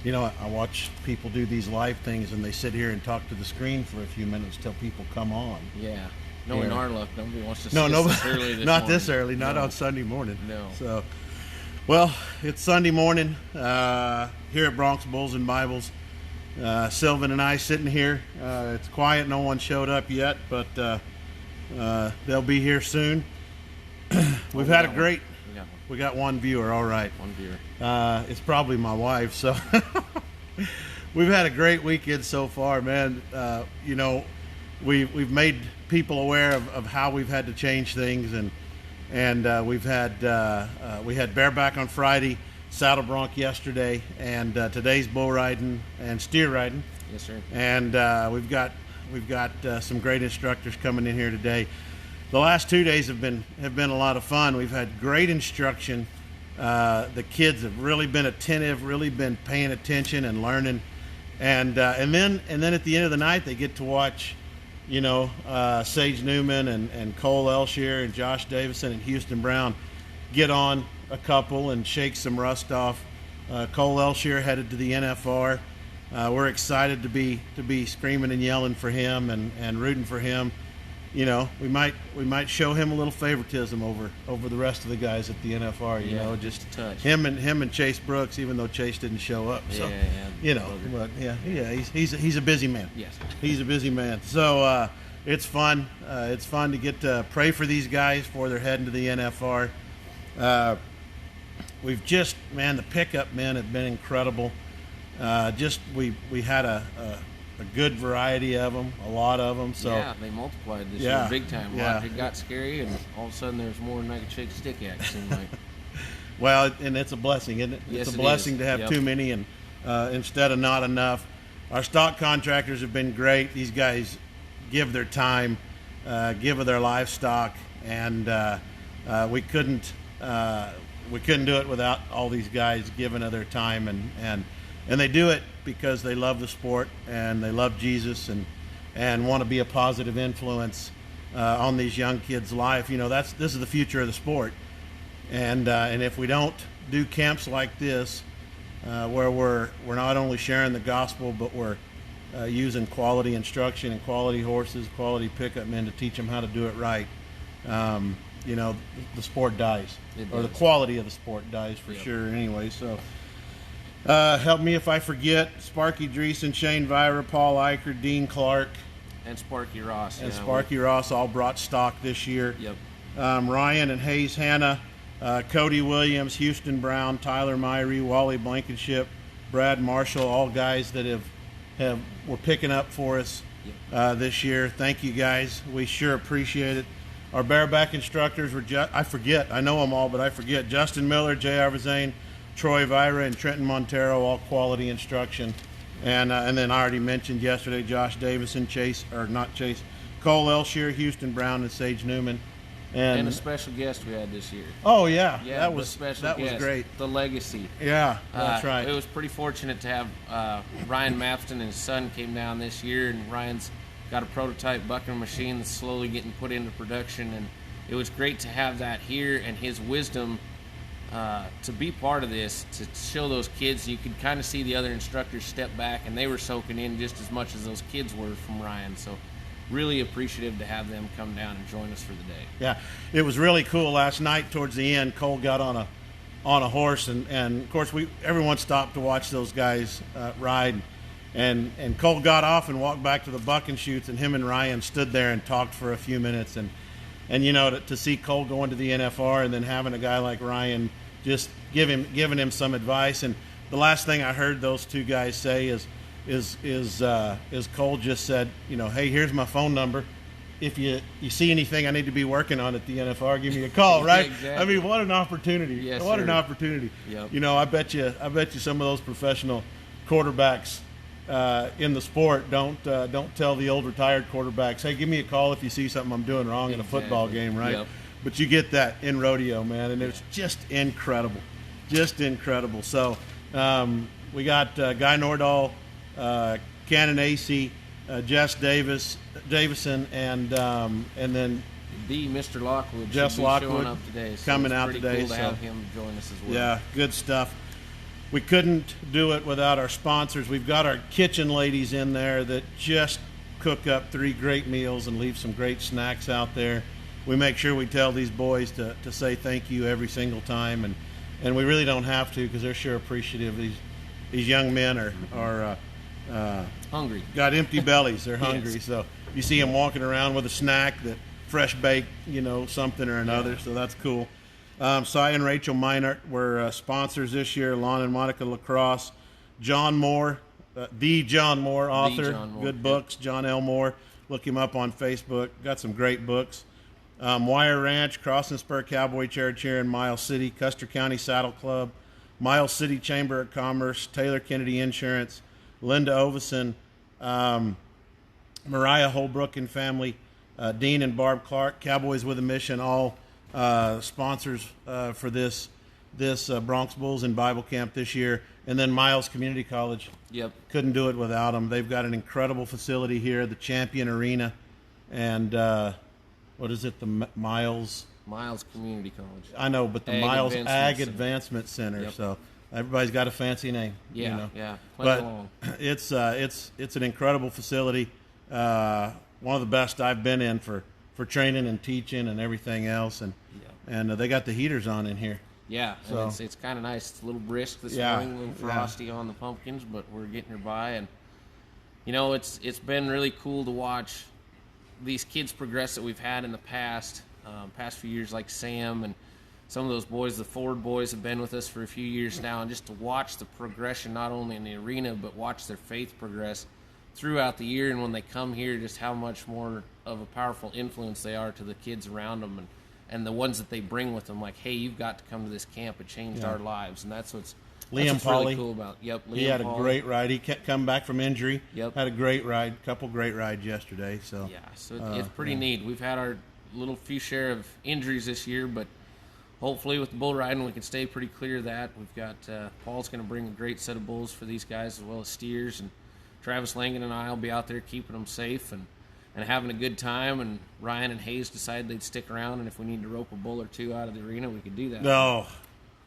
You know, I watch people do these live things, and they sit here and talk to the screen for a few minutes till people come on. Yeah. Knowing Yeah. our luck, nobody wants to see No, us no, this early this not morning. this early, not No. on Sunday morning. No. So, well, it's Sunday morning here at Bronx Bulls and Bibles. Sylvan and I sitting here. It's quiet. No one showed up yet, but they'll be here soon. We've had a great. We got one viewer. All right. One viewer. It's probably my wife. So we've had a great weekend so far, man. You know, we've made people aware of how we've had to change things, and we had bareback on Friday, saddle bronc yesterday, and today's bull riding and steer riding. Yes, sir. And we've got some great instructors coming in here today. The last 2 days have been a lot of fun. We've had great instruction. The kids have really been attentive, really been paying attention and learning, and then at the end of the night they get to watch, you know, Sage Newman and Cole Elshier and Josh Davison and Houston Brown get on a couple and shake some rust off. Cole Elshier headed to the NFR. We're excited to be screaming and yelling for him and rooting for him. You know, we might show him a little favoritism over the rest of the guys at the NFR. You know, just a touch. Him and Chase Brooks, even though Chase didn't show up. So, you know, but he's a busy man. Yes, he's a busy man. So it's fun. It's fun to get to pray for these guys before they're heading to the NFR. We've just, man, the pickup men have been incredible. We had a good variety of them, a lot of them. So yeah, they multiplied this year big time. It got scary, and all of a sudden there's more than I could shake a stick at. It seemed like. Well, and it's a blessing, isn't it? Yes, it's a blessing to have too many and instead of not enough. Our stock contractors have been great. These guys give their time, give of their livestock, and we couldn't do it without all these guys giving of their time, and they do it because they love the sport and they love Jesus and want to be a positive influence on these young kids' life. You know, this is the future of the sport, and if we don't do camps like this, where we're not only sharing the gospel, but we're using quality instruction and quality horses, quality pickup men to teach them how to do it right, you know, the sport dies, or the quality of the sport dies for sure. Anyway, so. Help me if I forget. Sparky Dreesen, Shane Vira, Paul Eicher, Dean Clark, and Sparky Ross. And Sparky Ross all brought stock this year. Yep. Ryan and Hayes Hanna, Cody Williams, Houston Brown, Tyler Myrie, Wally Blankenship, Brad Marshall, all guys that were picking up for us this year. Thank you guys. We sure appreciate it. Our bareback instructors were I know them all, but I forget. Justin Miller, J.R. Vazane, Troy Vira, and Trenton Montero, all quality instruction. And then I already mentioned yesterday, Josh Davison, Cole Elshier, Houston Brown, and Sage Newman. And a special guest we had this year. Oh, yeah. That was great. The Legacy. Yeah, that's right. It was pretty fortunate to have Ryan Mapston and his son came down this year, and Ryan's got a prototype bucking machine that's slowly getting put into production, and it was great to have that here and his wisdom to be part of this, to show those kids. You could kind of see the other instructors step back, and they were soaking in just as much as those kids were from Ryan. So really appreciative to have them come down and join us for the day. Yeah, it was really cool last night. Towards the end, Cole got on a horse, and of course everyone stopped to watch those guys ride. And Cole got off and walked back to the bucking chutes, and him and Ryan stood there and talked for a few minutes. And you know, to see Cole going to the NFR and then having a guy like Ryan just giving him some advice. And the last thing I heard those two guys say is Cole just said, you know, hey, here's my phone number. If you see anything I need to be working on at the NFR, give me a call, right? Exactly. I mean, what an opportunity! Yes, what sir. an opportunity! Yep. You know, I bet you some of those professional quarterbacks in the sport don't tell the old retired quarterbacks, hey, give me a call if you see something I'm doing wrong in a football game, right? Yep. But you get that in rodeo, man, and it's just incredible, So we got Guy Nordahl, Cannon Acey, Jess Davison, and then Mr. Lockwood. Jess Lockwood showing up today, so coming out pretty today. Cool to have him join us as well. Yeah, good stuff. we couldn't do it without our sponsors. We've got our kitchen ladies in there that just cook up 3 great meals and leave some great snacks out there. We make sure we tell these boys to say thank you every single time, and we really don't have to because they're sure appreciative. These young men are hungry. Got empty bellies. They're hungry. Yes. So you see them walking around with a snack that fresh baked, something or another. Yeah. So that's cool. Cy and Rachel Meinert were sponsors this year. Lon and Monica La Cross. John Moore, the John Moore author. John Moore. Good books. John L. Moore. Look him up on Facebook. Got some great books. Wire Ranch, Cross and Spur Cowboy Church here in Miles City. Custer County Saddle Club. Miles City Chamber of Commerce. Taylor Kennedy Insurance. Linda Ovison. Mariah Holbrook and family. Dean and Barb Clark. Cowboys with a Mission. All sponsors for this Bronx Bulls and Bible Camp this year. And then Miles Community College. Yep. Couldn't do it without them. They've got an incredible facility here, the Champion Arena. And what is it, the Miles Community College. I know, but the Miles Ag Advancement Center. Yep. So everybody's got a fancy name. Yeah, yeah. But it's an incredible facility. One of the best I've been in for training and teaching and everything else. And they got the heaters on in here. Yeah, so it's kind of nice. It's a little brisk this morning, a little frosty on the pumpkins, but we're getting her by. And it's been really cool to watch these kids progress that we've had in the past few years, like Sam and some of those boys. The Ford boys have been with us for a few years now, and just to watch the progression, not only in the arena, but watch their faith progress throughout the year, and when they come here, just how much more of a powerful influence they are to the kids around them, and the ones that they bring with them, like, hey, you've got to come to this camp. It changed our lives, and that's what's really cool about. Yep, he had a great ride. He kept coming back from injury. Yep, had a great ride, couple great rides yesterday. So yeah, so it's pretty neat. We've had our little few share of injuries this year, but hopefully with the bull riding, we can stay pretty clear of that. We've got Paul's going to bring a great set of bulls for these guys as well as steers, and Travis Langan and I will be out there keeping them safe and having a good time. And Ryan and Hayes decided they'd stick around, and if we need to rope a bull or two out of the arena, we could do that. No.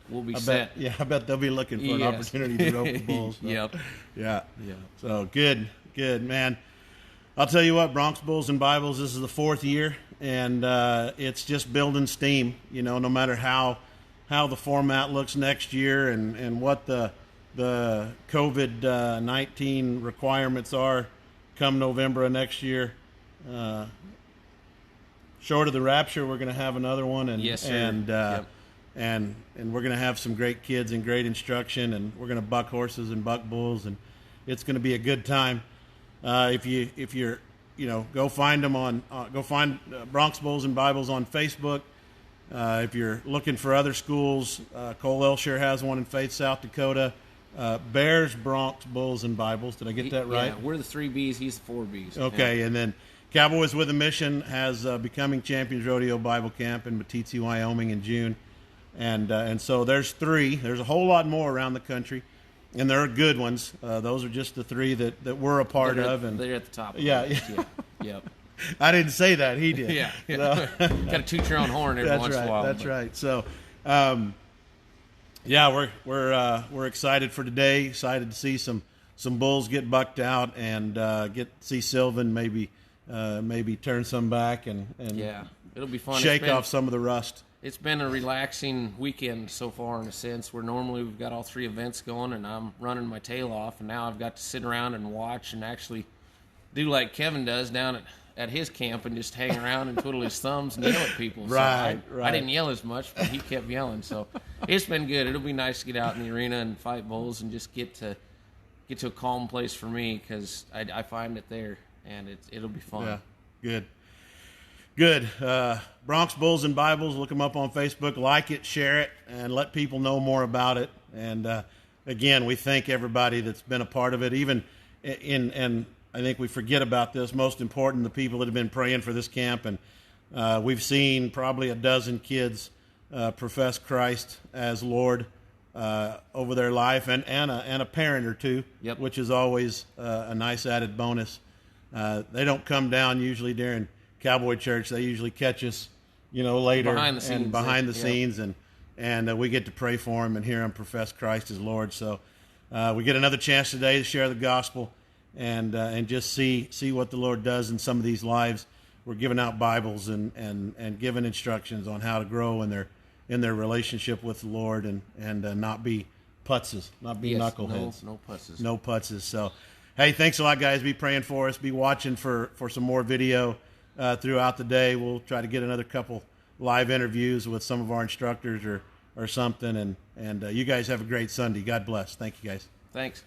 We'll be set. I bet they'll be looking for an opportunity to rope the bulls. So. Yep. Yeah. So good, man. I'll tell you what, Bronx Bulls and Bibles, this is the 4th year, and it's just building steam. No matter how the format looks next year and what the COVID-19 requirements are come November of next year. Short of the rapture, we're going to have another one, and yes, sir. And we're going to have some great kids and great instruction, and we're going to buck horses and buck bulls, and it's going to be a good time. If you're go find them on go find Bronx Bulls and Bibles on Facebook. If you're looking for other schools, Cole Elshire has one in Faith, South Dakota. Bears, Bronx, Bulls, and Bibles. Did I get that right? Yeah, we're the 3 Bs. He's the 4 Bs. Okay, yeah. And then Cowboys with a Mission has Becoming Champions Rodeo Bible Camp in Meeteetse, Wyoming in June. And so there's 3. There's a whole lot more around the country, and there are good ones. Those are just the 3 that we're a part of. And they're at the top. Yeah. Yep. I didn't say that. He did. Yeah. So. Got to toot your own horn every once in a while. That's right. So, we're excited for today. Excited to see some bulls get bucked out and see Sylvan maybe turn some back and yeah, it'll be fun. Shake off some of the rust. It's been a relaxing weekend so far in a sense, where normally we've got all 3 events going and I'm running my tail off, and now I've got to sit around and watch and actually do like Kevin does down at his camp and just hang around and twiddle his thumbs and yell at people. Right. I didn't yell as much, but he kept yelling. So it's been good. It'll be nice to get out in the arena and fight bulls and just get to a calm place for me, because I find it there, and it'll be fun. Yeah, good. Bronx Bulls and Bibles, look them up on Facebook, like it, share it, and let people know more about it. And again, we thank everybody that's been a part of it, even and I think we forget about this. Most important, the people that have been praying for this camp, and we've seen probably a dozen kids profess Christ as Lord over their life, and a parent or two, yep. which is always a nice added bonus. They don't come down usually during Cowboy Church. They usually catch us, later behind the scenes, and behind the scenes, and we get to pray for them and hear them profess Christ as Lord. So we get another chance today to share the gospel and just see what the Lord does in some of these lives. We're giving out Bibles and giving instructions on how to grow in their relationship with the Lord and not be putzes, not be knuckleheads. No putzes. No putzes. So, hey, thanks a lot, guys. Be praying for us. Be watching for some more video throughout the day. We'll try to get another couple live interviews with some of our instructors or something. And you guys have a great Sunday. God bless. Thank you, guys. Thanks.